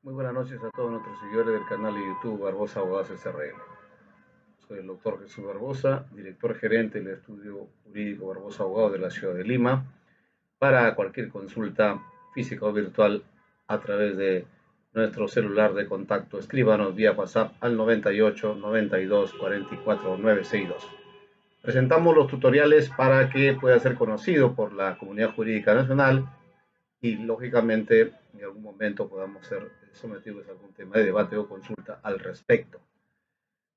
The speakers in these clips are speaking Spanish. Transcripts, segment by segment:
Muy buenas noches a todos nuestros seguidores del canal de YouTube Barbosa Abogados SRL. Soy el doctor Jesús Barbosa, director gerente del estudio jurídico Barbosa Abogados de la ciudad de Lima, para cualquier consulta física o virtual a través de nuestro celular de contacto. Escríbanos vía WhatsApp al 98 92 44 962. Presentamos los tutoriales para que pueda ser conocido por la comunidad jurídica nacional y lógicamente en algún momento podamos ser sometidos a algún tema de debate o consulta al respecto,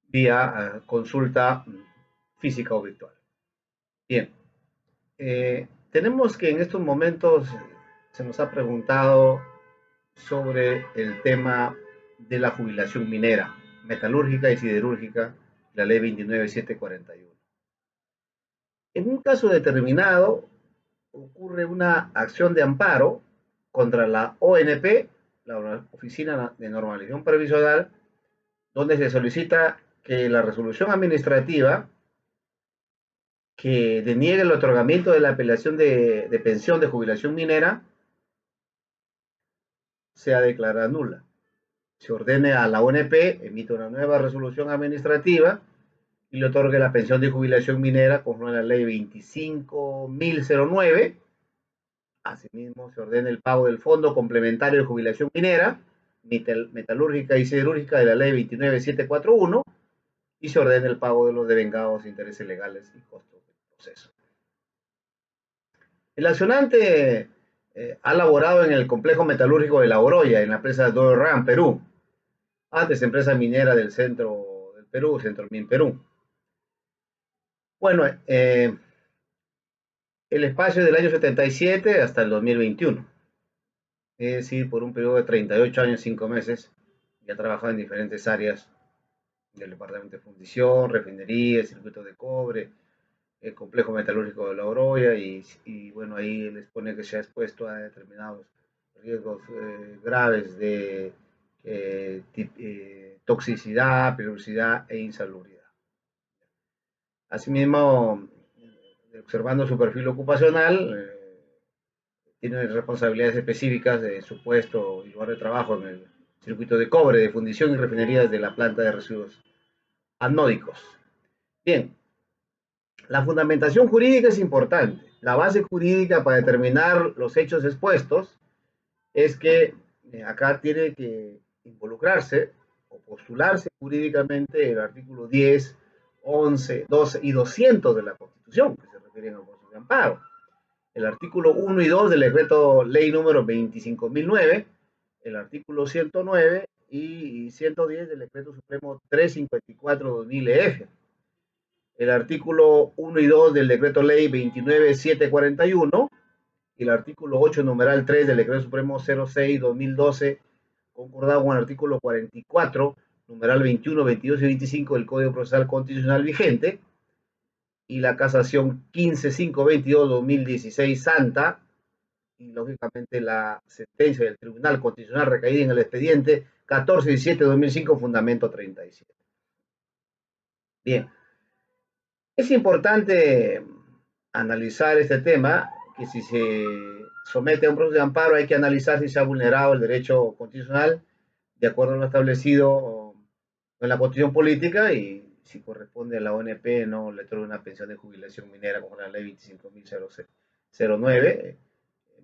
vía consulta física o virtual. Bien, tenemos que en estos momentos se nos ha preguntado sobre el tema de la jubilación minera, metalúrgica y siderúrgica, la ley 29741. En un caso determinado, ocurre una acción de amparo contra la ONP, la Oficina de Normalización Previsional, donde se solicita que la resolución administrativa que deniegue el otorgamiento de la apelación de pensión de jubilación minera sea declarada nula. Se ordene a la ONP, emite una nueva resolución administrativa y le otorgue la pensión de jubilación minera conforme a la ley 25.009. Asimismo, se ordena el pago del Fondo Complementario de Jubilación Minera, Metalúrgica y Siderúrgica de la Ley 29741 y se ordena el pago de los devengados, intereses legales y costos del proceso. El accionante ha laborado en el complejo metalúrgico de La Oroya, en la empresa Dorran, Perú, antes empresa minera del centro del Perú, Centromin Perú. Bueno, el espacio del año 77 hasta el 2021. Es decir, por un periodo de 38 años, 5 meses, ya ha trabajado en diferentes áreas del departamento de fundición, refinería, circuito de cobre, el complejo metalúrgico de La Oroya bueno, ahí les pone que se ha expuesto a determinados riesgos graves de toxicidad, peligrosidad e insalubridad. Asimismo, observando su perfil ocupacional, tiene responsabilidades específicas de su puesto y lugar de trabajo en el circuito de cobre, de fundición y refinerías de la planta de residuos anódicos. Bien, la fundamentación jurídica es importante. La base jurídica para determinar los hechos expuestos es que acá tiene que involucrarse o postularse jurídicamente el artículo 10, 11, 12 y 200 de la Constitución, que se refieren al proceso de amparo. El artículo 1 y 2 del decreto ley número 25.009, el artículo 109 y 110 del decreto supremo 354/2000 el artículo 1 y 2 del decreto ley 29.741 y el artículo 8 numeral 3 del decreto supremo 06/2012 concordado con el artículo 44 numeral 21, 22 y 25 del Código Procesal Constitucional vigente y la casación 15.522/2016 santa y lógicamente la sentencia del Tribunal Constitucional recaída en el expediente 14/17/2005 fundamento 37. Bien, es importante analizar este tema, que si se somete a un proceso de amparo hay que analizar si se ha vulnerado el derecho constitucional de acuerdo a lo establecido en la Constitución Política y si corresponde a la ONP no le otorga una pensión de jubilación minera como la ley 25.009,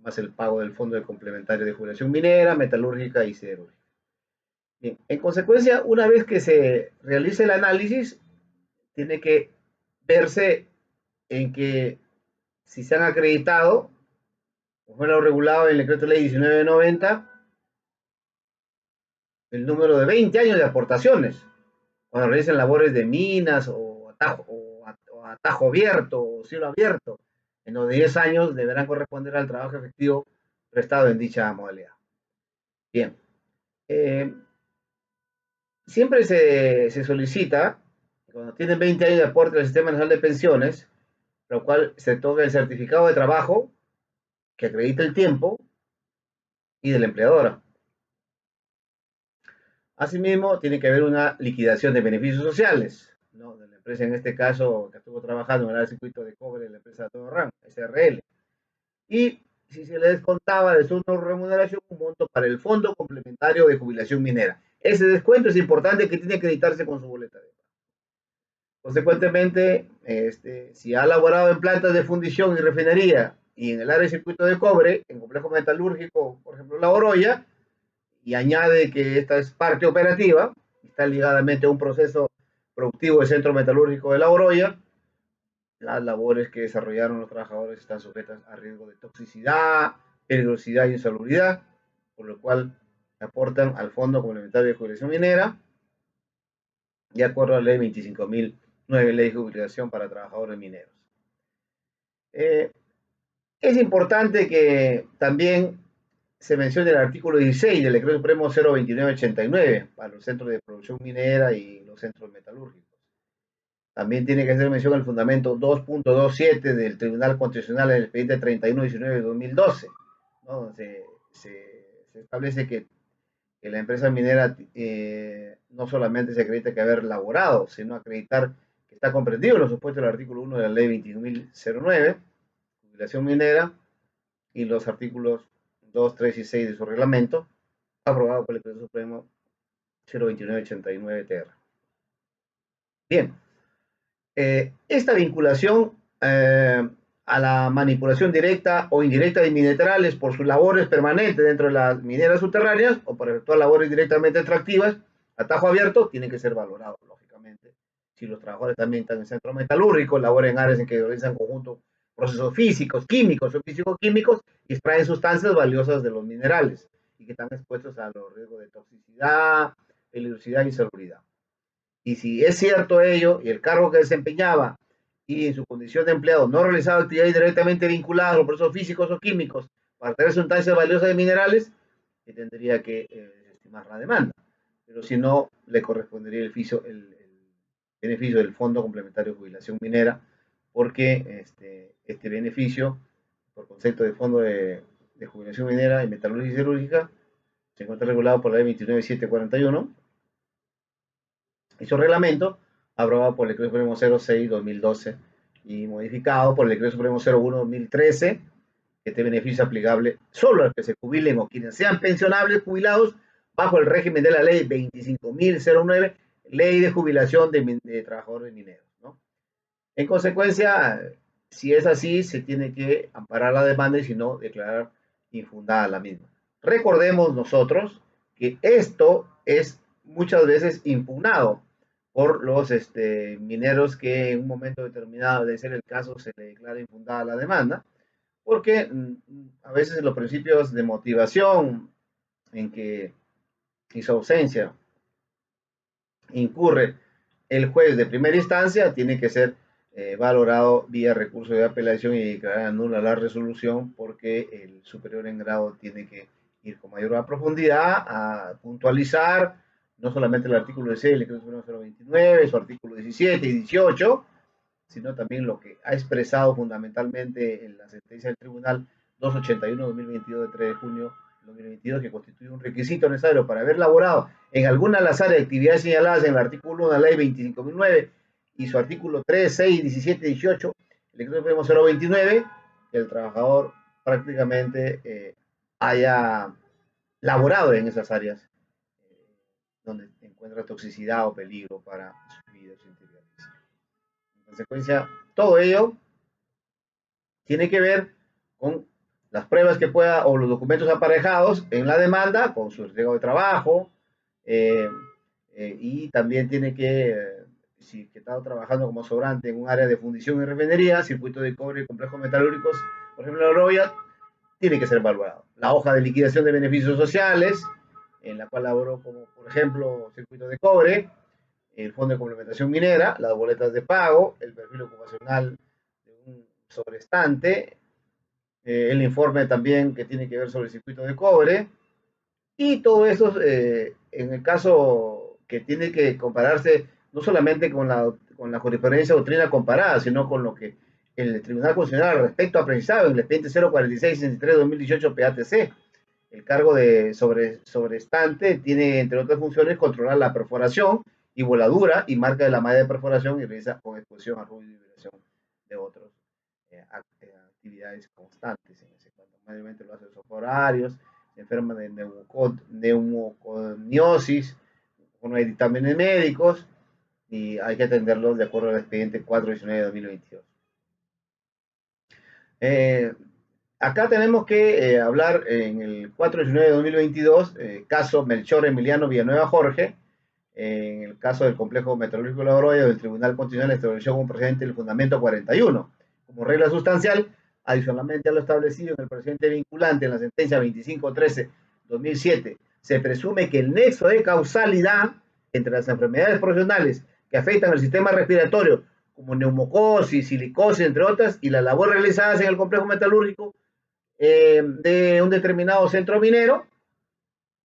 más el pago del Fondo de Complementario de Jubilación Minera, Metalúrgica y Siderúrgica. Bien, en consecuencia, una vez que se realice el análisis, tiene que verse en que si se han acreditado, o fue lo regulado en el decreto ley 1990, el número de 20 años de aportaciones, cuando realicen labores de minas o atajo abierto o cielo abierto, en los 10 años deberán corresponder al trabajo efectivo prestado en dicha modalidad. Bien, siempre se solicita, cuando tienen 20 años de aporte al Sistema Nacional de Pensiones, lo cual se otorga el certificado de trabajo que acredita el tiempo y de la empleadora. Asimismo, tiene que haber una liquidación de beneficios sociales, ¿no? De la empresa, en este caso, que estuvo trabajando en el circuito de cobre de la empresa Torran, SRL. Y si se le descontaba de su remuneración un monto para el Fondo Complementario de Jubilación Minera. Ese descuento es importante, que tiene que acreditarse con su boleta de pago. Consecuentemente, si ha laborado en plantas de fundición y refinería y en el área de circuito de cobre, en complejo metalúrgico, por ejemplo, La Oroya, y añade que esta es parte operativa, está ligadamente a un proceso productivo del Centro Metalúrgico de La Oroya, las labores que desarrollaron los trabajadores están sujetas a riesgo de toxicidad, peligrosidad y insalubridad, por lo cual aportan al Fondo Complementario de Jubilación Minera, de acuerdo a la ley 25.009, ley de jubilación para trabajadores mineros. Es importante que también se menciona el artículo 16 del Decreto Supremo 02989 para los centros de producción minera y los centros metalúrgicos. También tiene que hacer mención al fundamento 2.27 del Tribunal Constitucional en el expediente 3119 de 2012, ¿no? Donde se establece que la empresa minera no solamente se acredita que haber laborado, sino acreditar que está comprendido en los supuestos del artículo 1 de la ley 21.009, jubilación minera, y los artículos 2, 3 y 6 de su reglamento, aprobado por el Decreto Supremo 02989-TR. Bien, esta vinculación a la manipulación directa o indirecta de minerales por sus labores permanentes dentro de las mineras subterráneas o por efectuar labores directamente extractivas a tajo abierto, tiene que ser valorado, lógicamente. Si los trabajadores también están en centro metalúrgico, laboran en áreas en que realizan conjunto procesos físicos, químicos o físico-químicos y extraen sustancias valiosas de los minerales y que están expuestos a los riesgos de toxicidad, peligrosidad y salubridad. Y si es cierto ello, y el cargo que desempeñaba y en su condición de empleado no realizaba actividades directamente vinculadas a los procesos físicos o químicos para tener sustancias valiosas de minerales, tendría que estimar la demanda. Pero si no, le correspondería el beneficio del Fondo Complementario de Jubilación Minera, porque este beneficio, por concepto de Fondo de Jubilación Minera y Metalúrgica y Siderúrgica, se encuentra regulado por la ley 29741 y su reglamento, aprobado por el Decreto Supremo 06-2012 y modificado por el Decreto Supremo 01-2013, que este beneficio es aplicable solo a los que se jubilen o quienes sean pensionables jubilados bajo el régimen de la ley 25.009, ley de jubilación de trabajadores mineros, ¿no? En consecuencia, si es así, se tiene que amparar la demanda y si no, declarar infundada la misma. Recordemos nosotros que esto es muchas veces impugnado por los mineros que en un momento determinado, de ser el caso, se le declara infundada la demanda, porque a veces los principios de motivación en que en su ausencia incurre el juez de primera instancia tiene que ser valorado vía recurso de apelación y declarar nula la resolución, porque el superior en grado tiene que ir con mayor profundidad a puntualizar no solamente el artículo 16 del decreto 029, su artículo 17 y 18, sino también lo que ha expresado fundamentalmente en la sentencia del Tribunal 281-2022 de 3 de junio de 2022, que constituye un requisito necesario para haber laborado en alguna de las áreas de actividades señaladas en el artículo 1 de la ley 25.009 y su artículo 3, 6, 17 y 18, el decreto supremo 029, que el trabajador prácticamente haya laborado en esas áreas donde encuentra toxicidad o peligro para su vida, su integridad. En consecuencia, todo ello tiene que ver con las pruebas que pueda o los documentos aparejados en la demanda, con su riesgo de trabajo, eh, y también tiene que, si que está trabajando como sobrante en un área de fundición y refinería, circuito de cobre y complejos metalúrgicos, por ejemplo, la Oroya, tiene que ser evaluado. La hoja de liquidación de beneficios sociales, en la cual laboró como, por ejemplo, circuito de cobre, el fondo de complementación minera, las boletas de pago, el perfil ocupacional de un sobrestante, el informe también que tiene que ver sobre el circuito de cobre, y todo eso en el caso que tiene que compararse no solamente con la jurisprudencia doctrina comparada, sino con lo que el Tribunal Constitucional al respecto ha precisado en el expediente 046-63-2018 PATC. El cargo de sobrestante tiene, entre otras funciones, controlar la perforación y voladura y marca de la malla de perforación y realiza con exposición a ruido y vibración de otras actividades constantes en ese cuadro. mayormente lo hacen los horarios, se enferman de neumoconiosis, no hay dictámenes médicos y hay que atenderlos de acuerdo al expediente 419 de 2022. Eh, Acá tenemos que hablar en el 419 de 2022, caso Melchor Emiliano Villanueva Jorge, en el caso del complejo metalúrgico de La Oroya, el Tribunal Constitucional estableció como precedente el fundamento 41, como regla sustancial, adicionalmente a lo establecido en el precedente vinculante en la sentencia 2513-2007, se presume que el nexo de causalidad entre las enfermedades profesionales que afectan al sistema respiratorio, como neumocosis, silicosis, entre otras, y las labores realizadas en el complejo metalúrgico de un determinado centro minero,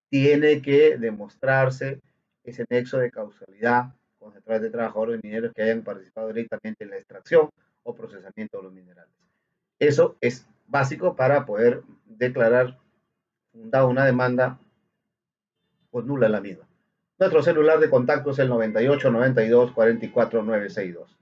tiene que demostrarse ese nexo de causalidad con se trata de trabajadores mineros que hayan participado directamente en la extracción o procesamiento de los minerales. Eso es básico para poder declarar fundada una demanda pues nula la misma. Nuestro celular de contacto es el 98 92 44 962.